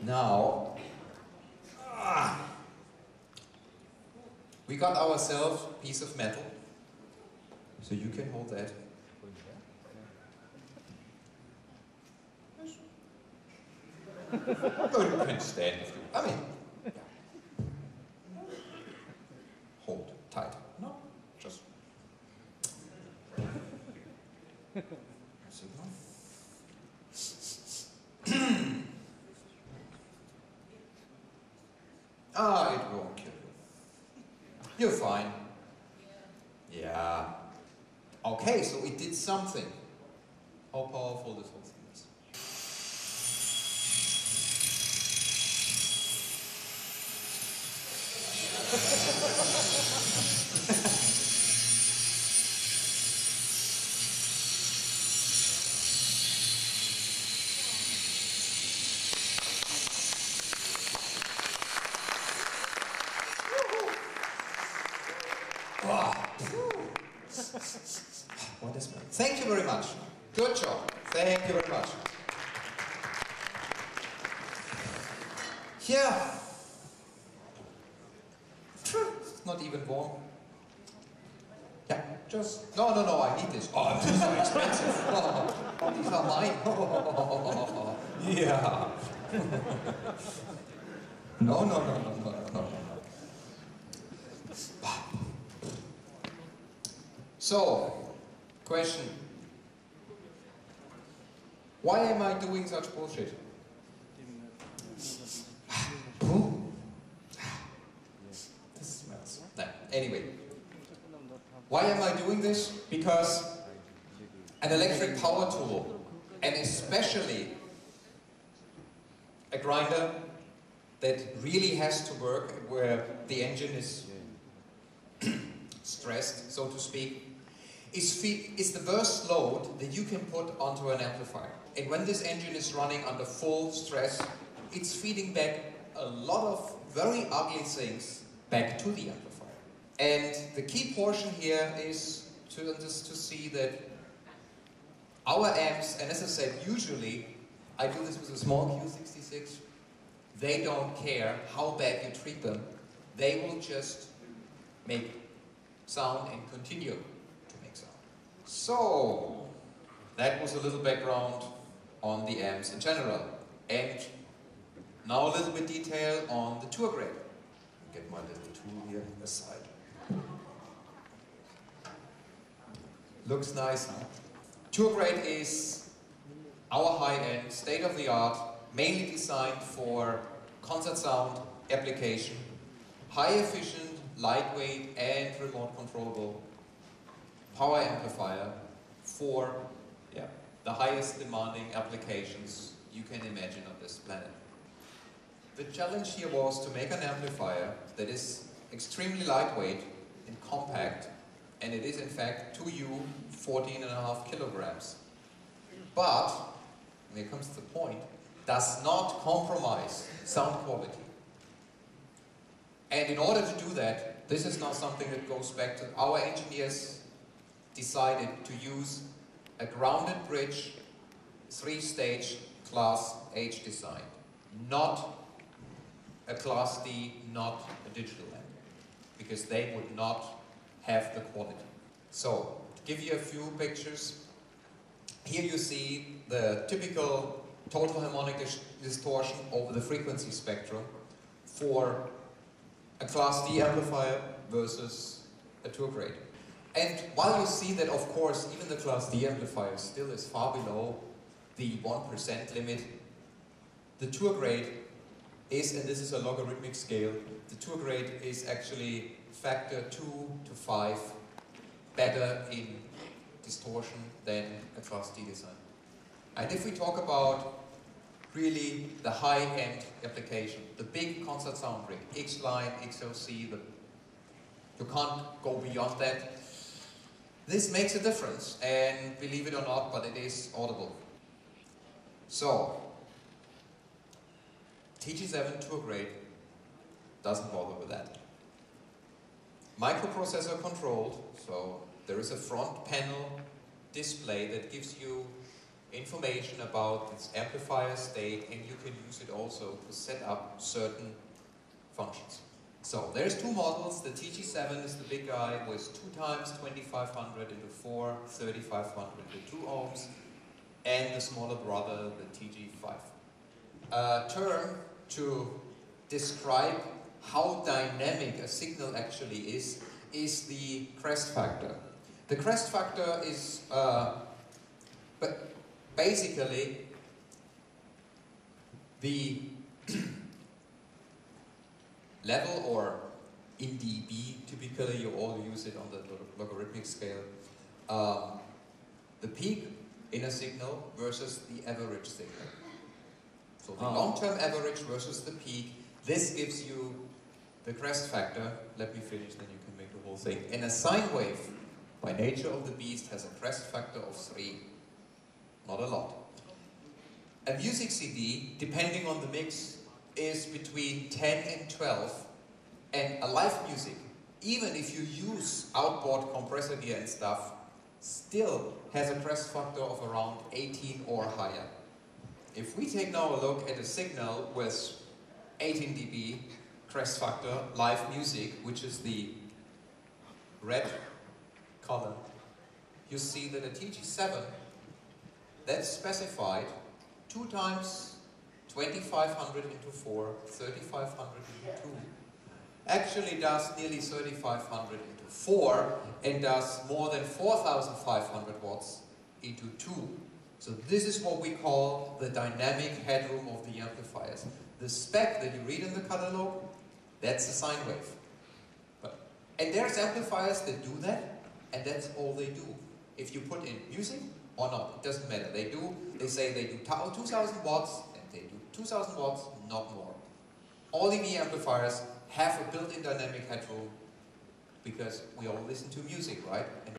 Now, we got ourselves a piece of metal, so you can hold that. Or you can stand if you, I mean, yeah. Hold tight. No, just. It won't kill you. You're fine. Yeah. Okay, so it did something. How powerful this whole thing is. What is that? Thank you very much. Good job. Thank you very much. Yeah. It's not even warm. Yeah, just... No, I need this. Oh, this is so expensive. Oh, these are mine. Oh, yeah. No. So, question. Why am I doing such bullshit? This smells. No. Anyway. Why am I doing this? Because an electric power tool, and especially a grinder that really has to work where the engine is stressed, so to speak, is the worst load that you can put onto an amplifier. And when this engine is running under full stress, it's feeding back a lot of very ugly things back to the amplifier. And the key portion here is to see that our amps, and as I said, usually I do this with a small Q66, they don't care how bad you treat them. They will just make sound and continue to make sound. So, that was a little background on the amps in general. And now a little bit detail on the tour grade. Get my little tool here aside. Looks nice, huh? Tour grade is our high-end, state-of-the-art, mainly designed for concert sound application, high efficient, lightweight and remote controllable power amplifier for the highest demanding applications you can imagine on this planet. The challenge here was to make an amplifier that is extremely lightweight and compact, and it is in fact 2U 14.5 kilograms. But, and here comes the point, does not compromise sound quality. And in order to do that, this is now something that goes back to our engineers decided to use a grounded bridge 3-stage Class H design, not a Class D, not a digital amp, because they would not have the quality. So, to give you a few pictures, here you see the typical total harmonic distortion over the frequency spectrum for a Class D amplifier versus a tour grade. And while you see that, of course, even the Class D amplifier still is far below the 1% limit, the tour grade is, and this is a logarithmic scale, the tour grade is actually factor 2 to 5 better in distortion than a Class D design. And if we talk about really the high-end application, the big concert sound rig, X-Line, XLC, you can't go beyond that. This makes a difference, and believe it or not, but it is audible. So, TG7 tour grade doesn't bother with that. Microprocessor controlled, so there is a front panel display that gives you information about its amplifier state, and you can use it also to set up certain functions. So there's two models. The TG7 is the big guy with 2 times 2500 into 4, 3500 into 2 ohms, and the smaller brother, the TG5. A term to describe how dynamic a signal actually is the crest factor. The crest factor is basically the level, or in dB, typically you all use it on the logarithmic scale, the peak in a signal versus the average signal. So the long-term average versus the peak, this gives you the crest factor. Let me finish, then you can make the whole thing. And a sine wave, by nature of the beast, has a crest factor of 3. Not a lot. A music CD, depending on the mix, is between 10 and 12. And a live music, even if you use outboard compressor gear and stuff, still has a crest factor of around 18 or higher. If we take now a look at a signal with 18 dB crest factor, live music, which is the red color, you see that a TG7 that's specified 2 times 2500 into 4, 3500 into 2, actually does nearly 3500 into 4 and does more than 4500 watts into 2. So this is what we call the dynamic headroom of the amplifiers. The spec that you read in the catalog, that's a sine wave. And there's amplifiers that do that, and that's all they do. If you put in music or not, it doesn't matter. They say they do 2000 watts, and they do 2000 watts, not more. All EV amplifiers have a built-in dynamic headroom because we all listen to music, right? And